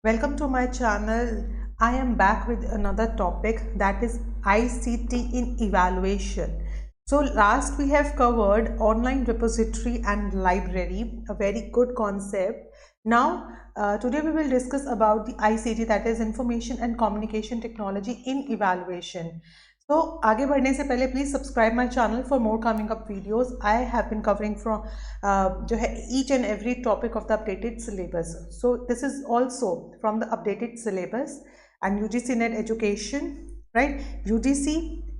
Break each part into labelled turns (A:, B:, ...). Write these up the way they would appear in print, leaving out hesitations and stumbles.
A: Welcome to my channel. I am back with another topic, that is ICT in evaluation. So last we have covered online repository and library, a very good concept. Now today we will discuss about the ICT, that is information and communication technology in evaluation. तो आगे बढ़ने से पहले please subscribe my channel for more coming up videos. I have been covering from जो है each and every topic of the updated syllabus. So this is also from the updated syllabus and UGC NET education, right. UGC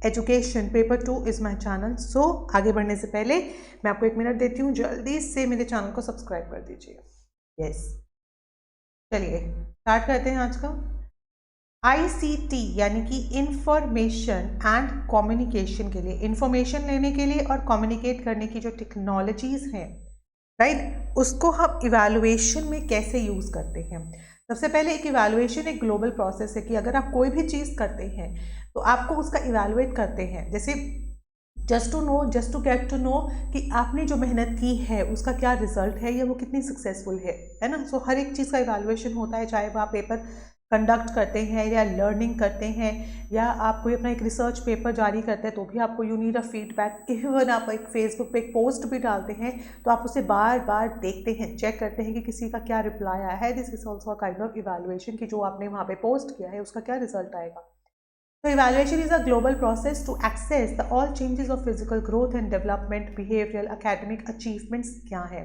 A: education paper 2 is my channel. So आगे बढ़ने से पहले मैं आपको 1 minute देती हूँ, जल्दी से मेरे चैनल को सब्सक्राइब कर दीजिए. यस, चलिए स्टार्ट करते हैं आज का. ICT यानी कि इंफॉर्मेशन एंड कम्युनिकेशन के लिए, इंफॉर्मेशन लेने के लिए और कम्युनिकेट करने की जो टेक्नोलॉजीज हैं, राइट, उसको हम इवैल्यूएशन में कैसे यूज़ करते हैं. सबसे पहले एक इवैल्यूएशन एक ग्लोबल प्रोसेस है कि अगर आप कोई भी चीज़ करते हैं तो आपको उसका इवैल्यूएट करते हैं. जैसे just to get to know कि आपने जो मेहनत की है उसका क्या रिजल्ट है या वो कितनी सक्सेसफुल है ना. सो हर एक चीज़ का इवैल्यूएशन होता है, चाहे वो आप पेपर कंडक्ट करते हैं या लर्निंग करते हैं या आप कोई अपना एक रिसर्च पेपर जारी करते हैं तो भी आपको you need a feedback. Even आप एक फेसबुक पे एक पोस्ट भी डालते हैं तो आप उसे बार बार देखते हैं, चेक करते हैं कि किसी का क्या रिप्लाई आया है. This is also a kind of evaluation कि जो आपने वहाँ पे पोस्ट किया है उसका क्या रिजल्ट आएगा. So evaluation is a global process to assess the all changes of physical growth and development, behavioral, academic achievements क्या है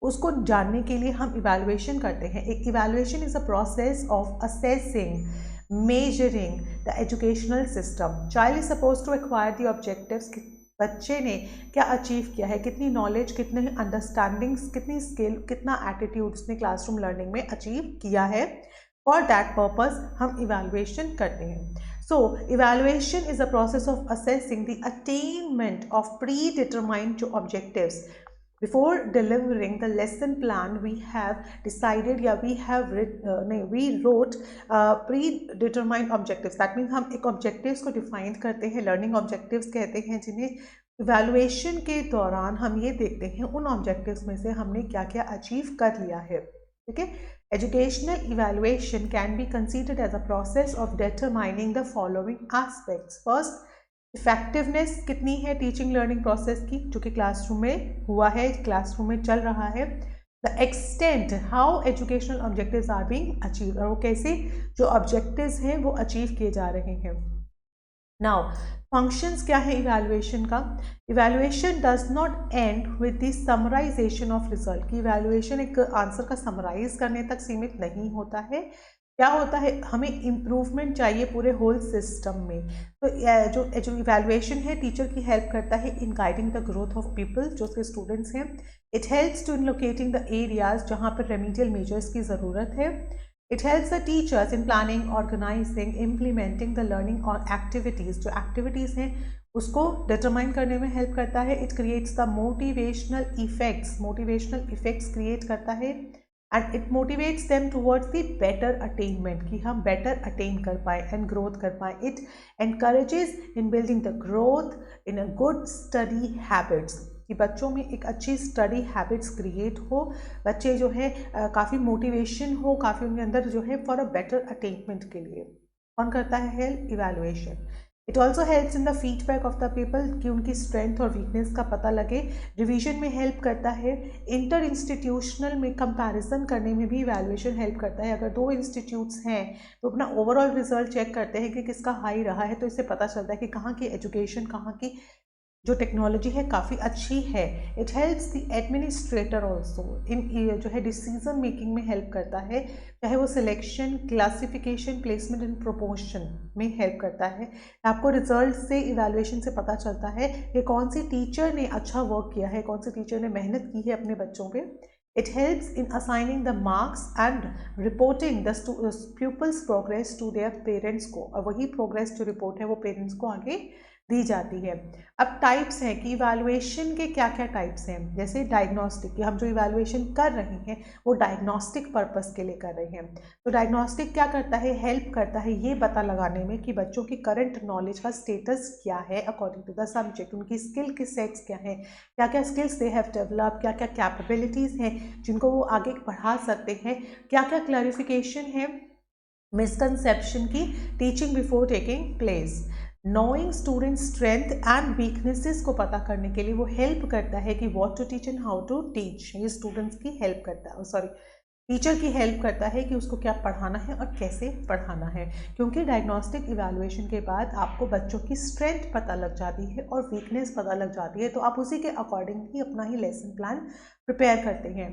A: उसको जानने के लिए हम इवैल्यूएशन करते हैं. एक evaluation is a process of assessing, measuring the educational system. Child is suppose to acquire the objectives. बच्चे ने क्या अचीव किया है, कितनी नॉलेज, कितने अंडरस्टैंडिंग्स, कितनी स्किल, कितना एटीट्यूड उसने क्लासरूम लर्निंग में अचीव किया है. फॉर दैट पर्पज हम इवैल्यूएशन करते हैं. So, evaluation is a process of assessing the attainment of predetermined objectives. Before delivering the lesson plan, we have decided, yeah, we wrote predetermined objectives. That means हम एक objectives को define करते हैं, learning objectives कहते हैं, जिन्हें evaluation के दौरान हम ये देखते हैं उन objectives में से हमने क्या क्या achieve कर लिया है. ठीक है. Educational evaluation can be considered as a process of determining the following aspects. First, effectiveness कितनी है टीचिंग लर्निंग प्रोसेस की, जो कि क्लासरूम में हुआ है, क्लासरूम में चल रहा है. The extent how educational objectives are being achieve, और वो कैसे जो ऑब्जेक्टिव्स हैं वो अचीव किए जा रहे हैं. नाउ फंक्शंस क्या है इवैल्यूएशन का. Evaluation does not end with the summarization of result. की इवैल्यूएशन एक आंसर का समराइज करने तक सीमित नहीं होता है. क्या होता है, हमें इम्प्रूवमेंट चाहिए पूरे होल सिस्टम में. तो जो इवैल्यूएशन है टीचर की हेल्प करता है in guiding the growth of people, जो उसके स्टूडेंट्स हैं. It helps to in locating the areas जहाँ पर रेमीडियल मेजर्स की ज़रूरत है. It helps the teachers in planning, organizing, implementing the learning or activities. जो activities हैं उसको determine करने में help करता है. It creates the motivational effects create करता है and it motivates them towards the better attainment, कि हम better attain कर पाए and growth कर पाए. It encourages in building the growth in a good study habits, कि बच्चों में एक अच्छी स्टडी हैबिट्स क्रिएट हो, बच्चे जो है काफ़ी मोटिवेशन हो, काफ़ी उनके अंदर जो है फॉर अ बेटर अटेनमेंट के लिए. कौन करता है help, evaluation. It also helps in the feedback of the people, कि उनकी स्ट्रेंथ और वीकनेस का पता लगे. रिवीजन में हेल्प करता है. इंटर इंस्टीट्यूशनल में कंपैरिजन करने में भी इवैल्यूएशन हेल्प करता है. अगर दो इंस्टीट्यूट्स हैं तो अपना ओवरऑल रिजल्ट चेक करते हैं कि किसका हाई रहा है, तो इससे पता चलता है कि कहाँ की एजुकेशन, कहाँ की जो टेक्नोलॉजी है काफ़ी अच्छी है. It helps the administrator also in जो है डिसीजन मेकिंग में हेल्प करता है, चाहे वो selection, classification, placement and proportion में हेल्प करता है. आपको रिजल्ट से, इवैल्यूएशन से पता चलता है कि कौन सी टीचर ने अच्छा वर्क किया है, कौन सी टीचर ने मेहनत की है अपने बच्चों पे. It helps in assigning the marks and reporting the pupils' progress to their parents को, और वही प्रोग्रेस जो रिपोर्ट है वो पेरेंट्स को आगे दी जाती है। अब टाइप्स हैं कि इवैल्यूएशन के क्या क्या टाइप्स हैं। जैसे डायग्नोस्टिक, कि हम जो इवैल्यूएशन कर रहे हैं वो डायग्नोस्टिक पर्पस के लिए कर रहे हैं। तो डायग्नोस्टिक क्या करता है, हेल्प करता है ये पता लगाने में कि बच्चों की करंट नॉलेज का स्टेटस क्या है अकॉर्डिंग टू द सब्जेक्ट, उनकी स्किल के सेट्स क्या हैं, क्या क्या स्किल्स दे हैव डेवलप, क्या क्या कैपेबिलिटीज़ हैं जिनको वो आगे बढ़ा सकते हैं, क्या क्या क्लैरिफिकेशन है मिसकंसेप्शन की teaching before taking place. Knowing student strength and weaknesses को पता करने के लिए वो हेल्प करता है कि what to teach and how to teach. ये स्टूडेंट्स की हेल्प करता है, सॉरी टीचर की हेल्प करता है कि उसको क्या पढ़ाना है और कैसे पढ़ाना है। क्योंकि डायग्नोस्टिक इवैल्यूएशन के बाद आपको बच्चों की स्ट्रेंथ पता लग जाती है और वीकनेस पता लग जाती है, तो आप उसी के अकॉर्डिंग ही अपना ही लेसन प्लान प्रिपेयर करते हैं।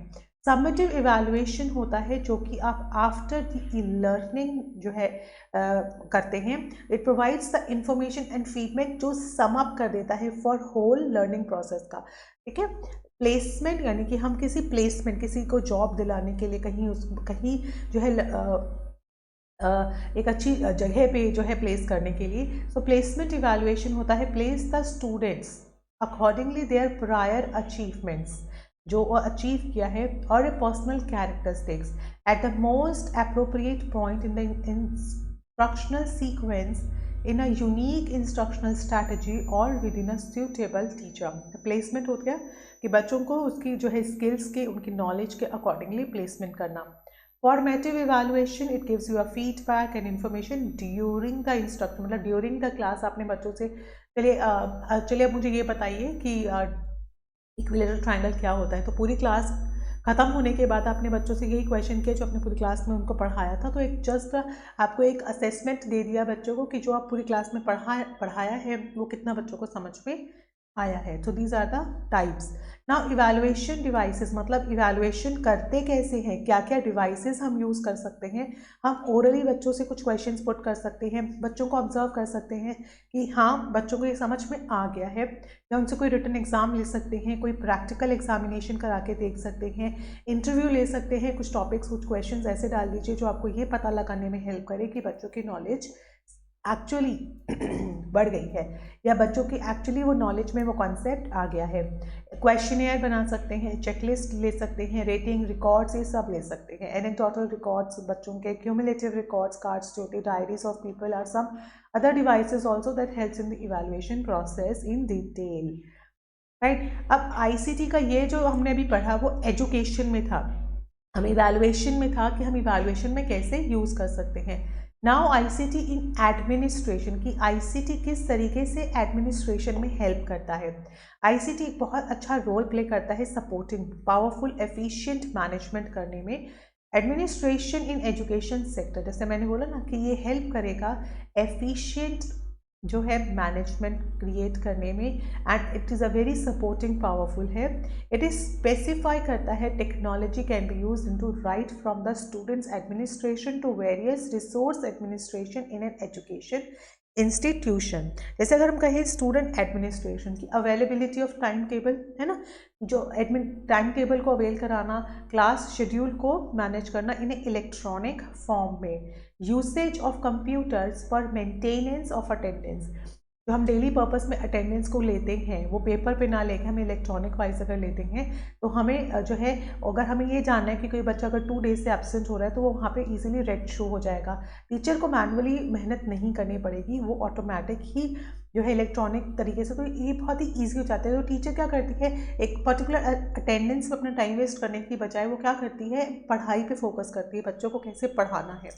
A: सबमिटिव इवैल्यूएशन होता है जो कि आप आफ्टर द लर्निंग जो है करते हैं। It provides the information and feedback जो सम अप कर देता है फॉर होल लर्निंग प्रोसेस का। ठीक है। प्लेसमेंट यानी कि हम किसी प्लेसमेंट, किसी को जॉब दिलाने के लिए कहीं जो है एक अच्छी जगह पे जो है प्लेस करने के लिए, सो प्लेसमेंट इवैल्यूएशन होता है place the students accordingly their prior achievements, जो अचीव किया है, और a personal characteristics at the most appropriate point in the instructional sequence in a unique instructional strategy और within a suitable teacher. Placement हो गया कि बच्चों को उसकी जो है स्किल्स के, उनकी नॉलेज के अकॉर्डिंगली प्लेसमेंट करना। Formative evaluation, it gives you a feedback and information during the instruction, मतलब ड्यूरिंग द क्लास आपने बच्चों से चलिए अब मुझे ये बताइए कि इक्विलेटरल ट्रायंगल क्या होता है। तो पूरी क्लास खत्म होने के बाद आपने बच्चों से यही क्वेश्चन किया जो आपने पूरी क्लास में उनको पढ़ाया था, तो एक जस्ट आपको एक असेसमेंट दे दिया बच्चों को कि जो आप पूरी क्लास में पढ़ाया है वो कितना बच्चों को समझ में आया है। तो these are the types. Now evaluation devices, मतलब इवैल्यूएशन करते कैसे हैं, क्या क्या डिवाइसेस हम यूज़ कर सकते हैं। हम ओरली बच्चों से कुछ क्वेश्चंस पुट कर सकते हैं, बच्चों को ऑब्जर्व कर सकते हैं कि हाँ बच्चों को ये समझ में आ गया है, या उनसे कोई रिटन एग्जाम ले सकते हैं, कोई प्रैक्टिकल एग्जामिनेशन करा के देख सकते हैं, इंटरव्यू ले सकते हैं, कुछ टॉपिक्स कुछ क्वेश्चंस ऐसे डाल दीजिए जो आपको ये पता लगाने में हेल्प करे कि बच्चों की नॉलेज एक्चुअली बढ़ गई है या बच्चों की एक्चुअली वो नॉलेज में वो कॉन्सेप्ट आ गया है। क्वेश्चनियर बना सकते हैं, चेकलिस्ट ले सकते हैं, रेटिंग रिकॉर्ड्स ये सब ले सकते हैं, एनेक्डोटल रिकॉर्ड्स, बच्चों के क्यूमुलेटिव रिकॉर्ड्स, कार्ड्स, छोटे diaries of people are some other devices also that helps in the evaluation process in detail. Right. अब आईसीटी का ये जो हमने अभी पढ़ा वो एजुकेशन में था, हम इवैल्यूएशन में था कि हम इवैल्यूएशन में कैसे यूज़ कर सकते हैं। नाउ आईसीटी इन एडमिनिस्ट्रेशन, की आईसीटी किस तरीके से एडमिनिस्ट्रेशन में हेल्प करता है। आईसीटी एक बहुत अच्छा रोल प्ले करता है सपोर्टिंग पावरफुल एफिशिएंट मैनेजमेंट करने में एडमिनिस्ट्रेशन इन एजुकेशन सेक्टर। जैसे मैंने बोला ना कि ये हेल्प करेगा एफिशिएंट जो है मैनेजमेंट क्रिएट करने में, and it is a very supporting powerful है। इट इज स्पेसिफाई करता है technology can be use in to right from the students administration to various resource administration in an education institution. जैसे अगर हम कहें student administration की availability of time table है ना, जो टाइम टेबल को अवेल कराना, क्लास शेड्यूल को मैनेज करना इन इलेक्ट्रॉनिक फॉर्म में, usage of computers for maintenance of attendance, जो हम डेली पर्पस में अटेंडेंस को लेते हैं वो पेपर पे ना लेके हम इलेक्ट्रॉनिक वाइज अगर लेते हैं तो हमें जो है अगर हमें ये जानना है कि कोई बच्चा अगर 2 डेज से एब्सेंट हो रहा है तो वो वहाँ पे इजीली रेड शो हो जाएगा, टीचर को मैनुअली मेहनत नहीं करनी पड़ेगी, वो ऑटोमेटिक ही जो है इलेक्ट्रॉनिक तरीके से, तो ये बहुत ही ईजी हो जाता है। तो टीचर क्या करती है, एक पर्टिकुलर अटेंडेंस पर अपना टाइम वेस्ट करने की बजाय वो क्या करती है, पढ़ाई पे फोकस करती है, बच्चों को कैसे पढ़ाना है।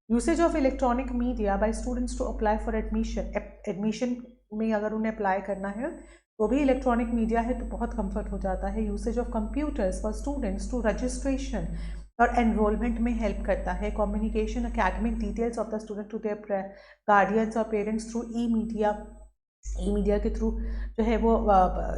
A: Usage of electronic media by students to apply for admission में अगर उन्हें अप्लाई करना है तो भी इलेक्ट्रॉनिक मीडिया है तो बहुत कंफर्ट हो जाता है। Usage of computers for students to registration और एनरोलमेंट में हेल्प करता है। Communication academic details of the student to their guardians और पेरेंट्स थ्रू ई मीडिया के थ्रू जो है वो,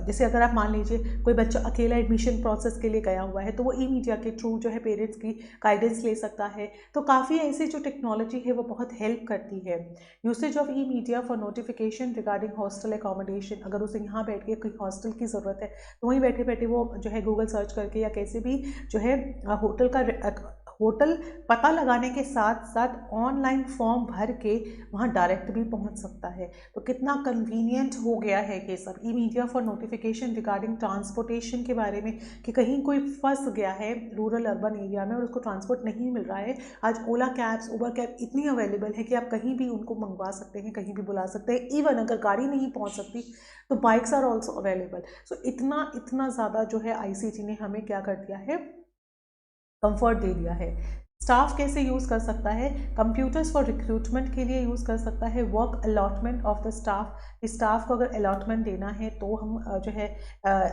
A: जैसे अगर आप मान लीजिए कोई बच्चा अकेला एडमिशन प्रोसेस के लिए गया हुआ है तो वो ई मीडिया के थ्रू जो है पेरेंट्स की गाइडेंस ले सकता है। तो काफ़ी ऐसी जो टेक्नोलॉजी है वो बहुत हेल्प करती है। Usage of e media for notification regarding hostel accommodation, अगर उसे यहाँ बैठ के कोई हॉस्टल की ज़रूरत है तो वहीं बैठे बैठे वो जो है गूगल सर्च करके या कैसे भी जो है होटल पता लगाने के साथ साथ ऑनलाइन फॉर्म भर के वहाँ डायरेक्ट भी पहुँच सकता है। तो कितना कन्वीनियंट हो गया है ये सब। E media for notification regarding transportation के बारे में कि कहीं कोई फंस गया है रूरल अर्बन एरिया में और उसको ट्रांसपोर्ट नहीं मिल रहा है, आज ओला कैब्स, उबर कैब इतनी अवेलेबल है कि आप कहीं भी उनको मंगवा सकते हैं, कहीं भी बुला सकते हैं। इवन अगर गाड़ी नहीं पहुँच सकती तो बाइक्स आर ऑल्सो अवेलेबल। सो इतना ज़्यादा जो है ICT ने हमें क्या कर दिया है, कंफर्ट दे दिया है। स्टाफ कैसे यूज़ कर सकता है, कंप्यूटर्स फॉर रिक्रूटमेंट के लिए यूज़ कर सकता है। Work allotment of the staff को अगर अलॉटमेंट देना है तो हम जो है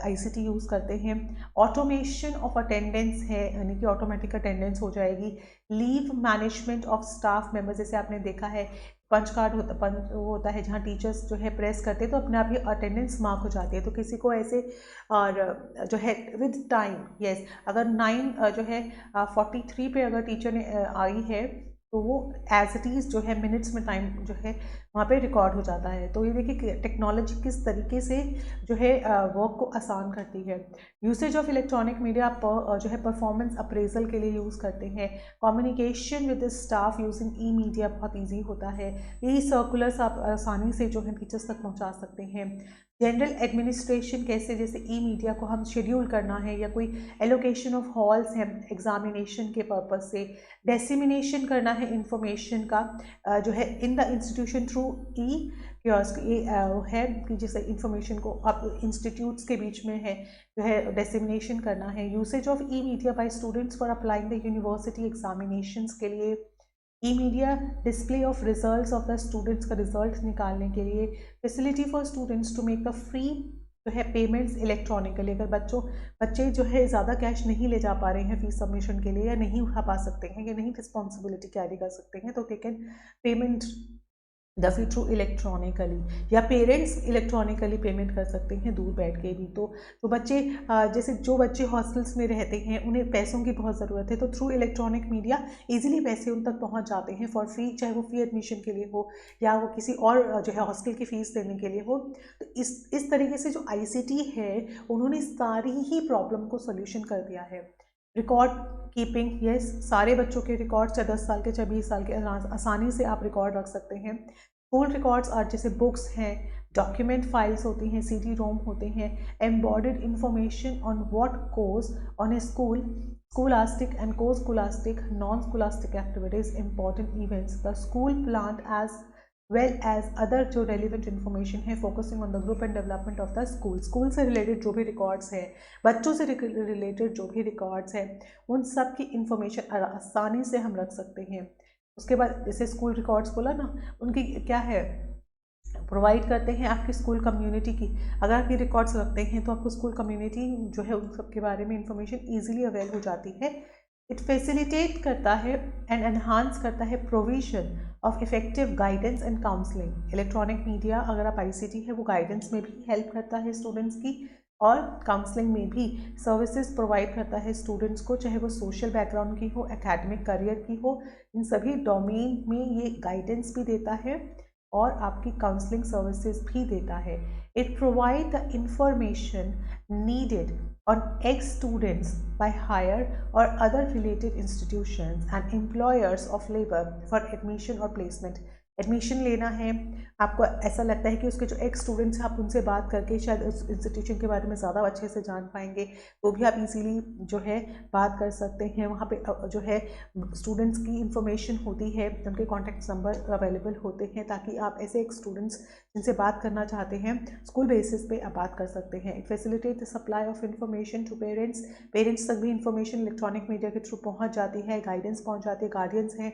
A: ICT यूज़ करते हैं। ऑटोमेशन ऑफ अटेंडेंस है, यानी कि ऑटोमेटिक अटेंडेंस हो जाएगी। Leave management of staff members, जैसे आपने देखा है पंच कार्ड होता है जहाँ टीचर्स जो है प्रेस करते हैं तो अपने आप ही अटेंडेंस मार्क हो जाती है। तो किसी को ऐसे और जो है विद टाइम, यस, अगर 9 जो है 43 पे अगर टीचर ने आई है तो वो एज इट इज़ जो है मिनट्स में टाइम जो है वहाँ पे रिकॉर्ड हो जाता है। तो ये देखिए टेक्नोलॉजी किस तरीके से जो है वर्क को आसान करती है। यूसेज ऑफ इलेक्ट्रॉनिक मीडिया आप जो है परफॉर्मेंस अप्रेजल के लिए यूज़ करते हैं। Communication with staff using E media बहुत ईजी होता है। यही सर्कुलर्स आप आसानी से जो है टीचर्स तक पहुँचा सकते हैं। जनरल एडमिनिस्ट्रेशन कैसे, जैसे ई मीडिया को हम शेड्यूल करना है या कोई एलोकेशन ऑफ हॉल्स है एग्जामिनेशन के पर्पज़ से। डिसेमिनेशन करना है इंफॉर्मेशन का जो है in the institution through E kiosk, ये है कि जैसे इंफॉर्मेशन को आप इंस्टीट्यूट्स के बीच में है जो है डिसेमिनेशन करना है। Usage of e media by students for applying the university examinations के लिए। E media display of results of the students का रिजल्ट निकालने के लिए। Facility for students to make the free जो है पेमेंट्स इलेक्ट्रॉनिकली, अगर बच्चे जो है ज़्यादा कैश नहीं ले जा पा रहे हैं फीस सबमिशन के लिए या नहीं उठा पा सकते हैं या नहीं रिस्पॉन्सिबिलिटी कैरी कर सकते हैं तो they can payment the fee through electronically, या पेरेंट्स इलेक्ट्रॉनिकली पेमेंट कर सकते हैं दूर बैठ के भी। तो बच्चे जैसे जो बच्चे हॉस्टल्स में रहते हैं उन्हें पैसों की बहुत ज़रूरत है तो थ्रू इलेक्ट्रॉनिक मीडिया इजीली पैसे उन तक पहुंच जाते हैं फॉर फ्री, चाहे वो फ्री एडमिशन के लिए हो या वो किसी और जो है हॉस्टल की फ़ीस देने के लिए हो। तो इस तरीके से जो ICT है उन्होंने सारी ही प्रॉब्लम को सोल्यूशन कर दिया है। रिकॉर्ड कीपिंग, यस, सारे बच्चों के रिकॉर्ड चाहे 10 साल के चाहे 20 साल के आसानी से आप रिकॉर्ड रख सकते हैं। स्कूल रिकॉर्ड्स और जैसे बुक्स हैं, डॉक्यूमेंट फाइल्स होती हैं, CD-ROM होते हैं। Embroidered information on what goes on A scholastic and co-scholastic non-scholastic activities, important events, the school plant as well as other जो relevant information है focusing on the group and development of the school से related जो भी records है, बच्चों से related जो भी records है, उन सब की information आसानी से हम रख सकते हैं। उसके बाद जैसे स्कूल रिकॉर्ड्स बोला ना, उनकी क्या है प्रोवाइड करते हैं आपकी स्कूल कम्युनिटी की। अगर आप ये रिकॉर्ड्स रखते हैं तो आपको स्कूल कम्युनिटी जो है उन सब के बारे में इंफॉर्मेशन ईजिली अवेल हो जाती है। इट फैसिलिटेट करता है एंड एनहांस करता है provision of effective guidance and counselling. Electronic media अगर आप ICT है वो गाइडेंस में भी हेल्प करता है स्टूडेंट्स की और काउंसलिंग में भी सर्विसेज प्रोवाइड करता है स्टूडेंट्स को, चाहे वो सोशल बैकग्राउंड की हो, एकेडमिक करियर की हो, इन सभी डोमेन में ये गाइडेंस भी देता है और आपकी काउंसलिंग सर्विसेज भी देता है। It provide the information needed on ex-students by higher or other related institutions and employers of labor for admission or placement। Admission लेना है, आपको ऐसा लगता है कि उसके जो एक्स स्टूडेंट्स हैं आप उनसे बात करके शायद उस इंस्टीट्यूशन के बारे में ज़्यादा अच्छे से जान पाएंगे, तो भी आप इजीली जो है बात कर सकते हैं। वहाँ पे जो है स्टूडेंट्स की इंफॉर्मेशन होती है, उनके कॉन्टैक्ट नंबर अवेलेबल होते हैं ताकि आप ऐसे एक स्टूडेंट्स जिनसे बात करना चाहते हैं स्कूल बेसिस पे आप बात कर सकते हैं। It facilitate the supply of information to parents तक भी इंफॉर्मेशन इलेक्ट्रॉनिक मीडिया के थ्रू पहुँच जाती है, गाइडेंस पहुँच जाती है, गार्डियंस हैं।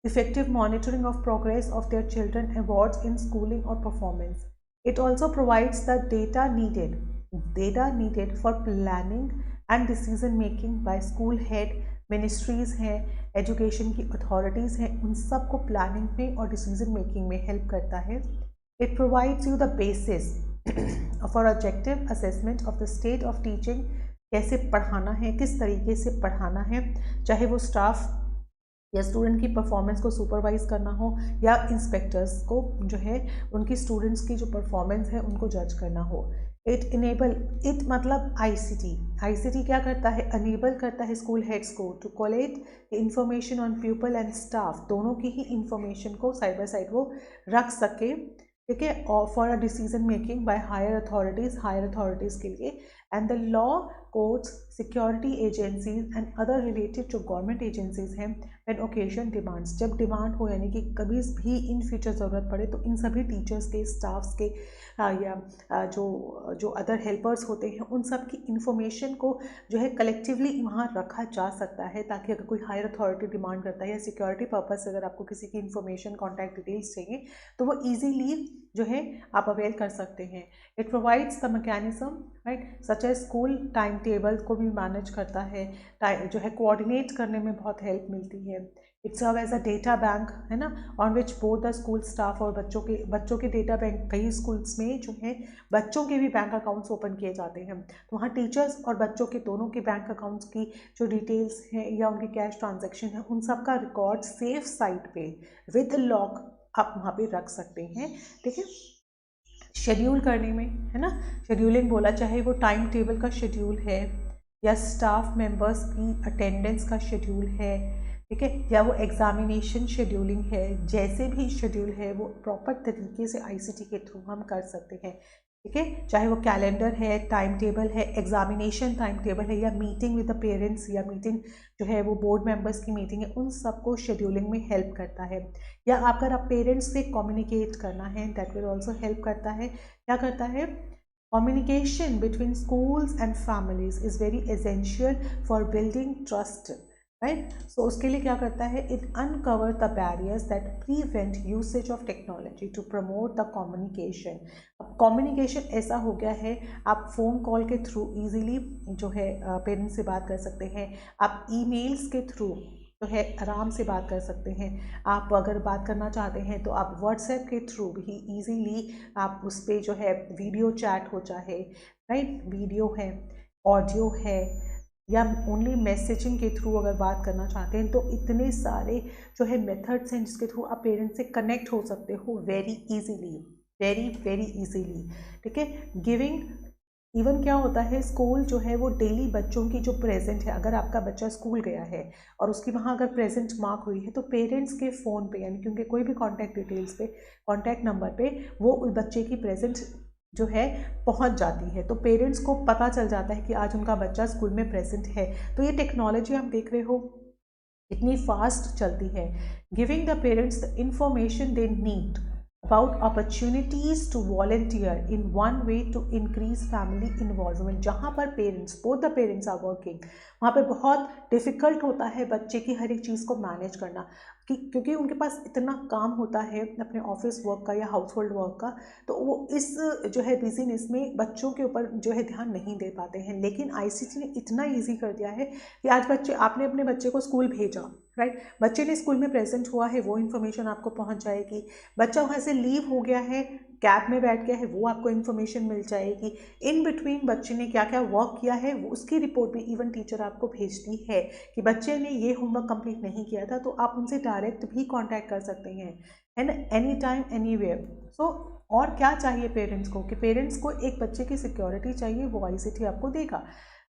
A: Effective monitoring of progress of their children awards in schooling or performance. It also provides the data needed for planning and decision making by school head, ministries हैं, education की authorities हैं, उन सब को planning में और decision making में help करता है। It provides you the basis for objective assessment of the state of teaching, कैसे पढ़ाना है, किस तरीके से पढ़ाना है, चाहे वो स्टाफ या स्टूडेंट की परफॉर्मेंस को सुपरवाइज करना हो या इंस्पेक्टर्स को जो है उनकी स्टूडेंट्स की जो परफॉर्मेंस है उनको जज करना हो। इट इनेबल, इट मतलब आईसीटी, आईसीटी क्या करता है, अनेबल करता है स्कूल हेड्स को to collect information on people and staff, दोनों की ही इंफॉर्मेशन को साइड बाय साइड वो रख सके, ठीक है, और for a decision making by higher authorities के लिए, and the law courts, security agencies and other related जो गवर्नमेंट एजेंसीज हैं व्हेन ओकेजन डिमांड्स, जब डिमांड हो यानी कि कभी भी इन फ्यूचर ज़रूरत पड़े तो इन सभी टीचर्स के, स्टाफ्स के या जो अदर हेल्पर्स होते हैं उन सब की इंफॉर्मेशन को जो है कलेक्टिवली वहाँ रखा जा सकता है, ताकि अगर कोई हायर अथॉरिटी डिमांड करता है या सिक्योरिटी पर्पज से अगर आपको किसी की इंफॉर्मेशन, कॉन्टैक्ट डिटेल्स चाहिए तो वो ईजीली जो है आप अवेल कर सकते हैं। It provides the mechanism, right, such as school time table को भी मैनेज करता है, जो है कोऑर्डिनेट करने में बहुत हेल्प मिलती है। It serve as a data bank, है ना, on which both the school staff और बच्चों के डेटा बैंक, कई स्कूल्स में जो है बच्चों के भी बैंक अकाउंट्स ओपन किए जाते हैं, तो वहाँ टीचर्स और बच्चों के दोनों के बैंक अकाउंट्स की जो डिटेल्स हैं या उनकी कैश ट्रांजैक्शन है उन सब का रिकॉर्ड सेफ साइट पे विद लॉक आप वहाँ पे रख सकते हैं, ठीक है। शेड्यूल करने में, है ना, शेड्यूलिंग बोला, चाहे वो टाइम टेबल का शेड्यूल है या स्टाफ मेंबर्स की अटेंडेंस का शेड्यूल है, ठीक है, या वो एग्जामिनेशन शेड्यूलिंग है, जैसे भी शेड्यूल है वो प्रॉपर तरीके से आईसीटी के थ्रू हम कर सकते हैं, ठीक है, चाहे वो कैलेंडर है, टाइम टेबल है, एग्जामिनेशन टाइम टेबल है, या मीटिंग विद द पेरेंट्स, या मीटिंग जो है वो बोर्ड मेंबर्स की मीटिंग है, उन सबको शेड्यूलिंग में हेल्प करता है। या अगर आप पेरेंट्स से कम्युनिकेट करना है दैट विल ऑल्सो हेल्प करता है। क्या करता है, communication between schools and families is very essential for building trust, right. So उसके लिए क्या करता है, it uncover the barriers that prevent usage of technology to promote the communication. अब कम्युनिकेशन ऐसा हो गया है, आप फ़ोन कॉल के थ्रू इजीली जो है पेरेंट्स से बात कर सकते हैं, आप ईमेल्स के थ्रू जो है आराम से बात कर सकते हैं, आप अगर बात करना चाहते हैं तो आप व्हाट्सएप के थ्रू भी इजीली आप उस पर जो है वीडियो चैट हो चाहे, राइट, वीडियो है, ऑडियो है, या ओनली मैसेजिंग के थ्रू अगर बात करना चाहते हैं तो इतने सारे जो है मेथड्स हैं जिसके थ्रू आप पेरेंट्स से कनेक्ट हो सकते हो वेरी इजीली, वेरी इजीली, ठीक है। गिविंग, इवन क्या होता है, स्कूल जो है वो डेली बच्चों की जो प्रेजेंट है, अगर आपका बच्चा स्कूल गया है और उसकी वहाँ अगर प्रेजेंट मार्क हुई है तो पेरेंट्स के फ़ोन पे यानी क्योंकि कोई भी कॉन्टैक्ट डिटेल्स पे, कॉन्टैक्ट नंबर पे वो उस बच्चे की प्रेजेंट जो है पहुंच जाती है, तो पेरेंट्स को पता चल जाता है कि आज उनका बच्चा स्कूल में प्रेजेंट है। तो ये टेक्नोलॉजी आप देख रहे हो इतनी फास्ट चलती है। Giving the parents the information they need about opportunities to volunteer in one way to increase family involvement, जहाँ पर parents, both the parents are working, वहाँ पे बहुत डिफ़िकल्ट होता है बच्चे की हर एक चीज़ को मैनेज करना, क्योंकि उनके पास इतना काम होता है अपने ऑफिस वर्क का या हाउस होल्ड वर्क का, तो वो इस जो है बिजीनेस में बच्चों के ऊपर जो है ध्यान नहीं दे पाते हैं। लेकिन आईसीटी ने इतना ईजी कर दिया है कि आज बच्चे, आपने अपने बच्चे को स्कूल भेजा, राइट, बच्चे ने स्कूल में प्रेजेंट हुआ है वो इन्फॉर्मेशन आपको पहुंच जाएगी, बच्चा वहाँ से लीव हो गया है, कैब में बैठ गया है, वो आपको इन्फॉर्मेशन मिल जाएगी, इन बिटवीन बच्चे ने क्या क्या वर्क किया है वो उसकी रिपोर्ट भी इवन टीचर आपको भेजती है कि बच्चे ने ये होमवर्क कंप्लीट नहीं किया था, तो आप उनसे डायरेक्ट भी कांटेक्ट कर सकते हैं, एंड एनी टाइम एनीवेयर। सो और क्या चाहिए पेरेंट्स को, कि पेरेंट्स को एक बच्चे की सिक्योरिटी चाहिए, वो आईसीटी आपको देगा।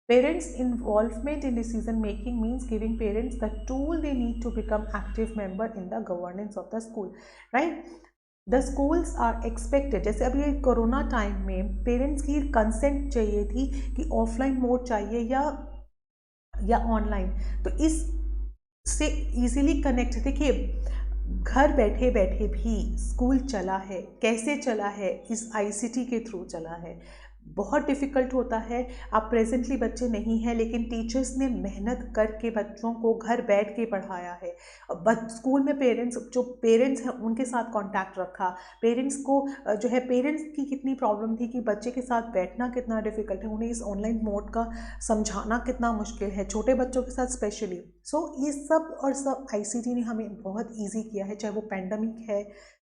A: Parents' involvement in decision making means giving parents the tool they need to become active member in the governance of the school, right? The schools are expected, जैसे अभी कोरोना टाइम में parents की consent चाहिए थी कि offline mode चाहिए या online, तो इस से इजीली कनेक्ट, देखिए घर बैठे बैठे भी स्कूल चला है, कैसे चला है, इस आईसीटी के थ्रू चला है। बहुत डिफ़िकल्ट होता है, आप प्रेजेंटली बच्चे नहीं हैं लेकिन टीचर्स ने मेहनत करके बच्चों को घर बैठ के पढ़ाया है, स्कूल में जो पेरेंट्स हैं उनके साथ कांटेक्ट रखा, पेरेंट्स को जो है, पेरेंट्स की कितनी प्रॉब्लम थी कि बच्चे के साथ बैठना कितना डिफ़िकल्ट है, उन्हें इस ऑनलाइन मोड का समझाना कितना मुश्किल है, छोटे बच्चों के साथ स्पेशली। सो ये सब आईसीटी ने हमें बहुत ईजी किया है, चाहे वो पैंडमिक है,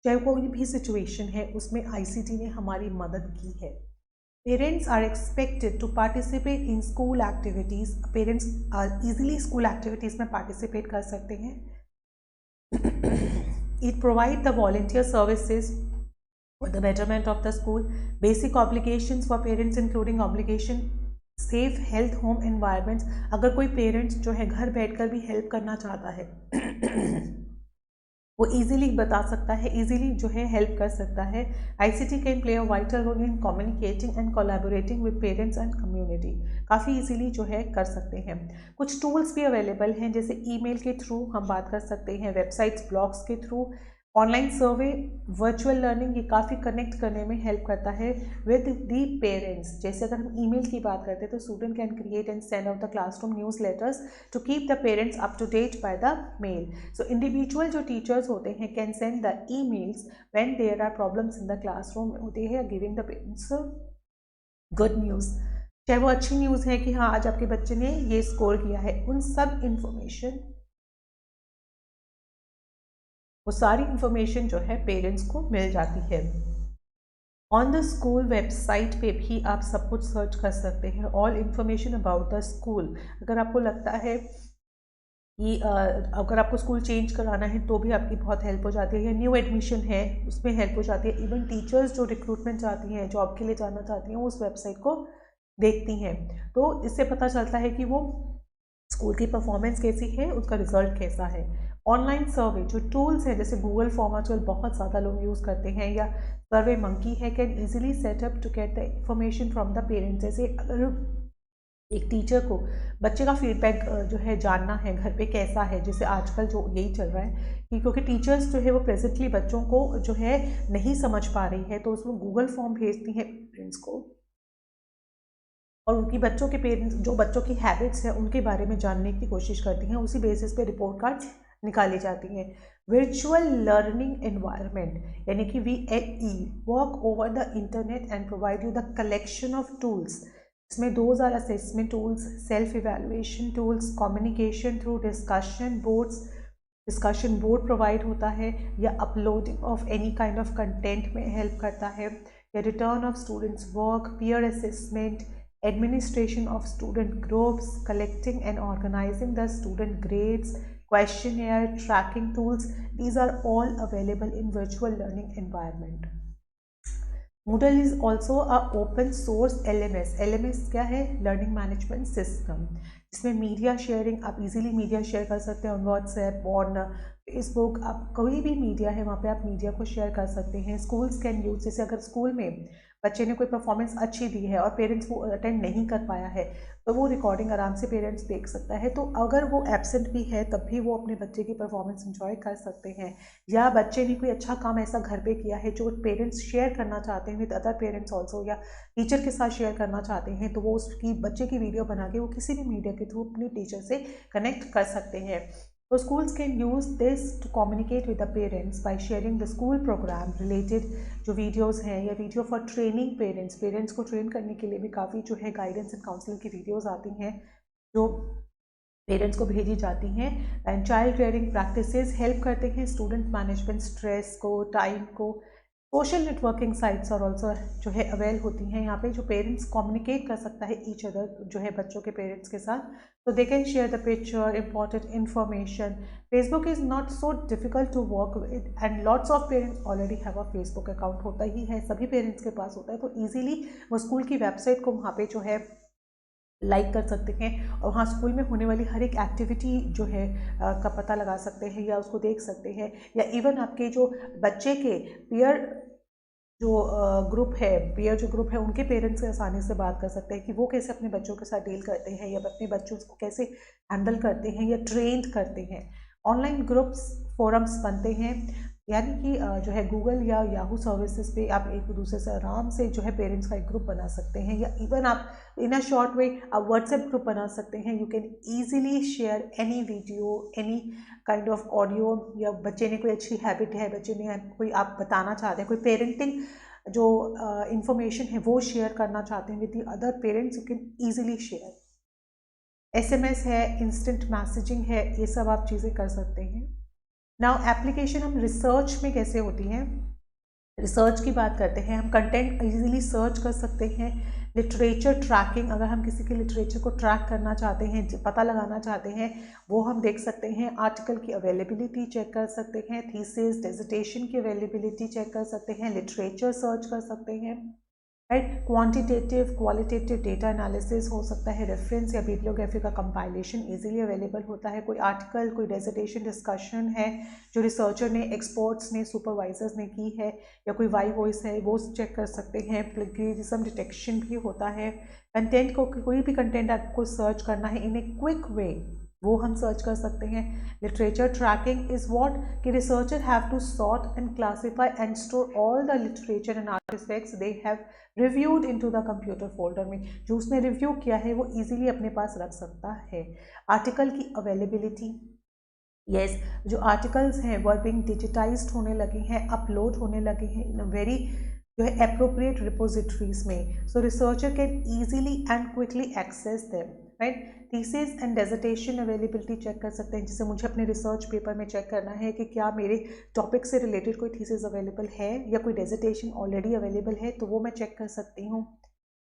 A: चाहे कोई भी सिचुएशन है, उसमें आईसीटी ने हमारी मदद की है। Parents are expected to participate in school activities. Parents easily school activities में participate कर सकते हैं। It provide the volunteer services for the betterment of the school. Basic obligations for parents including obligation safe health home environments. अगर कोई parents जो है घर बैठकर भी हेल्प करना चाहता है वो इजीली बता सकता है, इजीली जो है हेल्प कर सकता है। ICT can play a vital role in communicating and collaborating with parents and community. काफ़ी इजीली जो है कर सकते हैं। कुछ टूल्स भी अवेलेबल हैं, जैसे ईमेल के थ्रू हम बात कर सकते हैं, वेबसाइट्स, ब्लॉग्स के through, online survey, virtual learning, ये काफ़ी कनेक्ट करने में हेल्प करता है विद दी पेरेंट्स। जैसे अगर हम ईमेल की बात करते हैं तो student can create and send out the classroom newsletters to keep the parents up to date by the mail. So individual जो टीचर्स होते हैं can send the emails when there are problems in the classroom, they are giving the parents good news, चाहे वो अच्छी news है कि हाँ आज आपके बच्चे ने ये स्कोर किया है, उन सब इंफॉर्मेशन, वो सारी इंफॉर्मेशन जो है पेरेंट्स को मिल जाती है। ऑन द स्कूल वेबसाइट पे भी आप सब कुछ सर्च कर सकते हैं, all information about the school. अगर आपको लगता है कि अगर आपको स्कूल चेंज कराना है तो भी आपकी बहुत हेल्प हो जाती है, या न्यू एडमिशन है उसमें हेल्प हो जाती है। इवन टीचर्स जो रिक्रूटमेंट चाहती हैं, जॉब के लिए जाना चाहती हैं, वो उस वेबसाइट को देखती हैं, तो इससे पता चलता है कि वो स्कूल की परफॉर्मेंस कैसी है, उसका रिजल्ट कैसा है। ऑनलाइन सर्वे जो टूल्स हैं, जैसे गूगल फॉर्म आजकल बहुत ज़्यादा लोग यूज़ करते हैं, या सर्वे मंकी है, can easily set up to get the information from the parents. जैसे अगर एक टीचर को बच्चे का फीडबैक जो है जानना है घर पे कैसा है, जैसे आजकल जो यही चल रहा है कि क्योंकि टीचर्स जो है वो प्रेजेंटली बच्चों को जो है नहीं समझ पा रही है, तो उसमें गूगल फॉर्म भेजती हैं पेरेंट्स को, और उनकी बच्चों के पेरेंट्स जो बच्चों की हैबिट्स हैं उनके बारे में जानने की कोशिश करती हैं, उसी बेसिस पे रिपोर्ट कार्ड निकाली जाती हैं। वर्चुअल लर्निंग एनवायरनमेंट यानी कि VLE, work over the internet and provide you the collection of tools. इसमें 2000 assessment tools, self evaluation tools, communication through discussion board provide होता है, या uploading of any kind of content में help करता है, या return of students work, peer assessment, administration of student groups, collecting and organizing the student grades, questionnaire, tracking tools. These are all available in virtual learning environment. Moodle is also a open source LMS. LMS क्या है? Learning Management System. इसमें media sharing, आप easily media share कर सकते हैं on WhatsApp, on Facebook, आप कोई भी मीडिया है वहाँ पे आप मीडिया को शेयर कर सकते हैं। स्कूल्स कैन यूज, जैसे अगर स्कूल में बच्चे ने कोई परफॉर्मेंस अच्छी दी है और पेरेंट्स वो अटेंड नहीं कर पाया है, तो वो रिकॉर्डिंग आराम से पेरेंट्स देख सकता है, तो अगर वो एब्सेंट भी है तब भी वो अपने बच्चे की परफॉर्मेंस इंजॉय कर सकते हैं। या बच्चे ने कोई अच्छा काम ऐसा घर पे किया है जो पेरेंट्स शेयर करना चाहते हैं विद अदर पेरेंट्स ऑल्सो, या टीचर के साथ शेयर करना चाहते हैं, तो वो उसकी बच्चे की वीडियो बना के वो किसी भी मीडिया के थ्रू अपने टीचर से कनेक्ट कर सकते हैं। So schools can use this to communicate with the parents by sharing the school program related जो वीडियोस हैं, या वीडियो फॉर ट्रेनिंग पेरेंट्स को ट्रेन करने के लिए भी काफ़ी जो है गाइडेंस एंड काउंसलिंग की वीडियोस आती हैं जो पेरेंट्स को भेजी जाती हैं। And child rearing practices help करते हैं स्टूडेंट मैनेजमेंट, स्ट्रेस को, टाइम को। सोशल नेटवर्किंग साइट्स और ऑल्सो जो है अवेल होती हैं यहाँ पे, जो पेरेंट्स कम्युनिकेट कर सकता है ईच अदर जो है बच्चों के पेरेंट्स के साथ, तो they can share the picture, important information. Facebook is not so difficult to work with and lots of parents already have a Facebook account, होता ही है, सभी पेरेंट्स के पास होता है, तो ईजिली वो स्कूल की वेबसाइट को वहाँ पे जो है लाइक कर सकते हैं, और वहाँ स्कूल में होने वाली हर एक एक्टिविटी जो है का पता लगा सकते हैं, या उसको देख सकते हैं, या इवन आपके जो बच्चे के पीयर जो ग्रुप है उनके पेरेंट्स से आसानी से बात कर सकते हैं कि वो कैसे अपने बच्चों के साथ डील करते हैं, या अपने बच्चों को कैसे हैंडल करते हैं या ट्रेंड करते हैं। ऑनलाइन ग्रुप्स, फोरम्स बनते हैं, यानी कि जो है गूगल या याहू सर्विसेज पे आप एक दूसरे से आराम से जो है पेरेंट्स का एक ग्रुप बना सकते हैं, या इवन आप इन अ शॉर्ट वे आप व्हाट्सएप ग्रुप बना सकते हैं। You can easily share any video, any kind of audio, या बच्चे ने कोई अच्छी हैबिट है, बच्चे ने कोई आप बताना चाहते हैं, कोई पेरेंटिंग जो इंफॉर्मेशन है वो शेयर करना चाहते हैं with the other parents, you can easily share. SMS है, इंस्टेंट मैसेजिंग है, ये सब आप चीज़ें कर सकते हैं। नाउ एप्लीकेशन हम रिसर्च में कैसे होती हैं, रिसर्च की बात करते हैं, हम कंटेंट इजीली सर्च कर सकते हैं। लिटरेचर ट्रैकिंग, अगर हम किसी के लिटरेचर को ट्रैक करना चाहते हैं, पता लगाना चाहते हैं, वो हम देख सकते हैं। आर्टिकल की अवेलेबिलिटी चेक कर सकते हैं, थीसिस डिसर्टेशन की अवेलेबिलिटी चेक कर सकते हैं, लिटरेचर सर्च कर सकते हैं, right. Quantitative qualitative data analysis हो सकता है, रेफरेंस या बिब्लियोग्राफी का कंपाइलेशन इजीली अवेलेबल होता है। कोई आर्टिकल, कोई डिसर्टेशन डिस्कशन है जो रिसर्चर ने, एक्सपर्ट्स ने, सुपरवाइजर्स ने की है, या कोई वाई वॉइस है, वो चेक कर सकते हैं। प्लेगरिज्म डिटेक्शन भी होता है। कंटेंट को, कोई भी कंटेंट आपको सर्च करना है इन ए क्विक वे, वो हम सर्च कर सकते हैं। लिटरेचर ट्रैकिंग इज व्हाट कि researcher have to sort and classify and store all the literature and artifacts they have reviewed into the computer folder में। जो उसने रिव्यू किया है वो इजीली अपने पास रख सकता है। आर्टिकल की अवेलेबिलिटी, यस, जो आर्टिकल्स हैं वो आर बीइंग डिजिटाइज्ड होने लगे हैं, अपलोड होने लगे हैं इन अ वेरी जो है एप्रोप्रिएट रिपोजिटरीज में। So researcher can easily and quickly access them, right. Thesis and dissertation availability check कर सकते हैं, जिससे मुझे अपने रिसर्च पेपर में चेक करना है कि क्या मेरे टॉपिक से रिलेटेड कोई थीसिस अवेलेबल है या कोई डिसर्टेशन ऑलरेडी अवेलेबल है, तो वो मैं चेक कर सकती हूँ।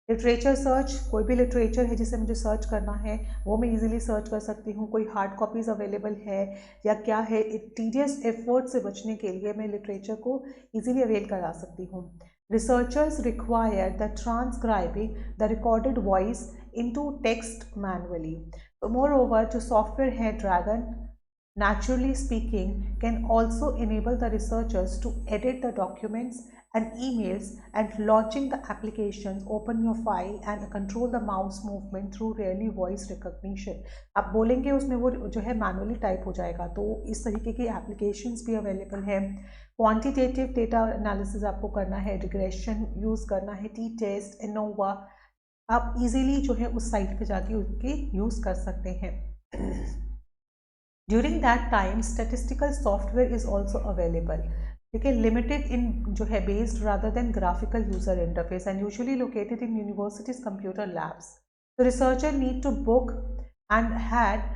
A: लिटरेचर सर्च, कोई भी लिटरेचर है जिसे मुझे सर्च करना है वो मैं इजीली सर्च कर सकती हूँ। कोई हार्ड कॉपीज़ अवेलेबल है या क्या है, टीडियस एफर्ट से बचने के लिए मैं लिटरेचर को इजीली अवेल करा सकती हूँ। Researchers require the transcribing the recorded voice into text manually. तो मोर ओवर जो सॉफ्टवेयर है Dragon, naturally speaking, can also enable the researchers to edit the documents and emails and launching the applications, open your file and control the mouse movement through really voice recognition। आप बोलेंगे उसमें वो जो है manually type हो जाएगा, तो इस तरीके की एप्लीकेशंस भी अवेलेबल है। क्वांटिटेटिव डेटा एनालिसिस आपको करना है, रिग्रेशन यूज़ करना है, टी टेस्ट, एनोवा, आप इजीली जो है उस साइट पे जाके उसके यूज़ कर सकते हैं। During that time statistical software is also available, ठीक है, limited in जो है based rather than graphical user interface and usually located in universities computer labs. The researcher need to book and had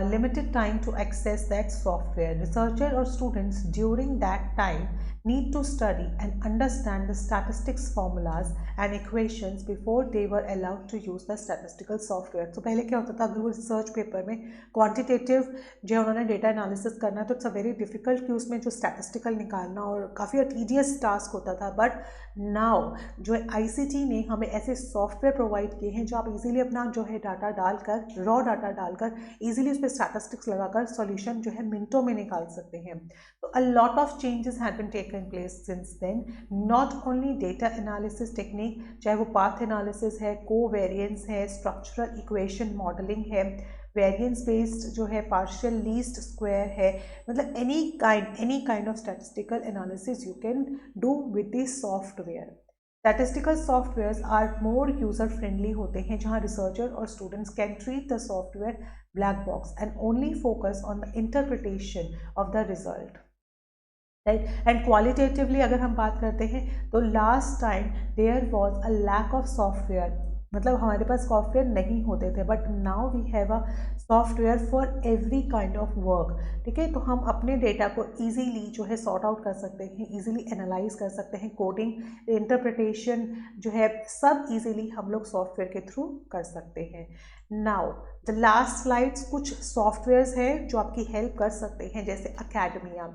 A: limited time to access that software. Researcher or students during that time need to study and understand the statistics formulas and equations before they were allowed to use the statistical software. तो पहले क्या होता था, अगर वो research paper में quantitative जो है उन्होंने डेटा एनालिसिस करना है तो इट्स अ वेरी डिफिकल्ट कि उसमें जो स्टैटिस्टिकल निकालना और काफ़ी टीडियस टास्क होता था। बट नाउ जो है आईसीटी ने हमें ऐसे सॉफ्टवेयर प्रोवाइड किए हैं जो आप इजीली अपना जो है डाटा डालकर, रॉ डाटा डालकर इजीली उस पर स्टैटिस्टिक्स लगाकर सॉल्यूशन जो है मिनटों में निकाल सकते हैं। तो a lot of changes have been taken place since then. Not only data analysis technique, चाहे वो पाथ एनालिसिस है, कोवेरिएंस है, स्ट्रक्चरल इक्वेशन मॉडलिंग है, वेरिएंस बेस्ड जो है पार्शियल लीस्ट स्क्वायर है, मतलब any kind of statistical analysis you can do with this software. Statistical softwares are more user friendly होते हैं, जहाँ रिसर्चर और students can treat the software black box and only focus on the interpretation of the result, right. And qualitatively अगर हम बात करते हैं तो last time there was a lack of software, मतलब हमारे पास सॉफ्टवेयर नहीं होते थे, but now we have a software for every kind of work, ठीक है। तो हम अपने डेटा को इजीली जो है सॉर्ट आउट कर सकते हैं, इजीली एनालाइज कर सकते हैं, कोडिंग, इंटरप्रिटेशन जो है सब इजीली हम लोग सॉफ्टवेयर के थ्रू कर सकते हैं। नाउ द लास्ट स्लाइड्स कुछ सॉफ्टवेयर्स हैं जो आपकी हेल्प कर सकते हैं, जैसे Academia.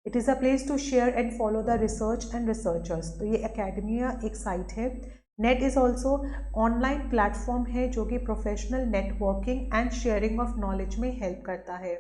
A: It is a place to share and follow the research and researchers. तो ये अकेडमिया एक साइट है। Net is also online platform है जो कि professional networking and sharing of knowledge में हेल्प करता है।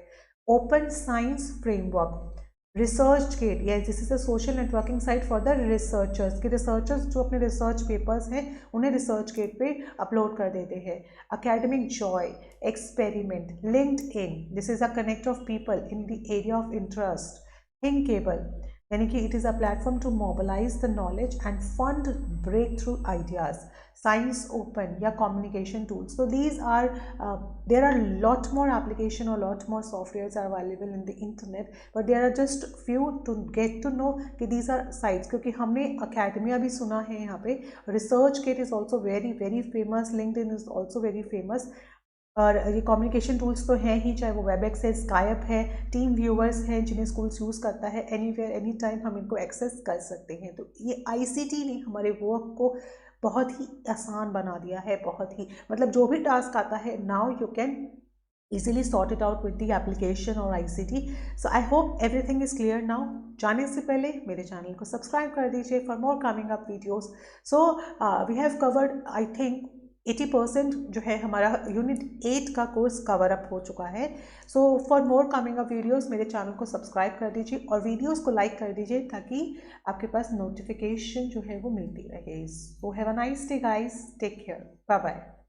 A: Open Science Framework, ResearchGate, या this is a social networking site for the researchers, कि रिसर्चर्स जो अपने रिसर्च पेपर्स हैं उन्हें रिसर्च गेट पे अपलोड कर देते हैं। Academic joy, experiment, LinkedIn, this is a connect of people in the area of interest. Thinkable, यानी कि it is a platform to mobilise the knowledge and fund breakthrough ideas. Science open या communication tools, so these are there are lot more application or lot more softwares are available in the internet, but there are just few to get to know कि these are sites, क्योंकि हमने academia भी सुना है यहाँ पे। ResearchGate is also very very famous, LinkedIn is also very famous. और ये कम्युनिकेशन टूल्स तो हैं ही, चाहे वो वेबएक्स है, स्काइप है, टीम व्यूअर्स हैं जिन्हें स्कूल्स यूज़ करता है, एनीवेयर एनी टाइम हम इनको एक्सेस कर सकते हैं। तो ये आईसीटी ने हमारे वर्क को बहुत ही आसान बना दिया है, बहुत ही मतलब जो भी टास्क आता है now you can easily sort it out with the application or ICT. So I hope everything is clear now. जाने से पहले मेरे चैनल को सब्सक्राइब कर दीजिए for more coming up videos. So we have covered I think 80% जो है हमारा यूनिट 8 का कोर्स कवर अप हो चुका है। So for more coming up videos मेरे चैनल को सब्सक्राइब कर दीजिए और वीडियोस को लाइक कर दीजिए ताकि आपके पास नोटिफिकेशन जो है वो मिलती रहे। So have a nice day guys, take care, bye bye.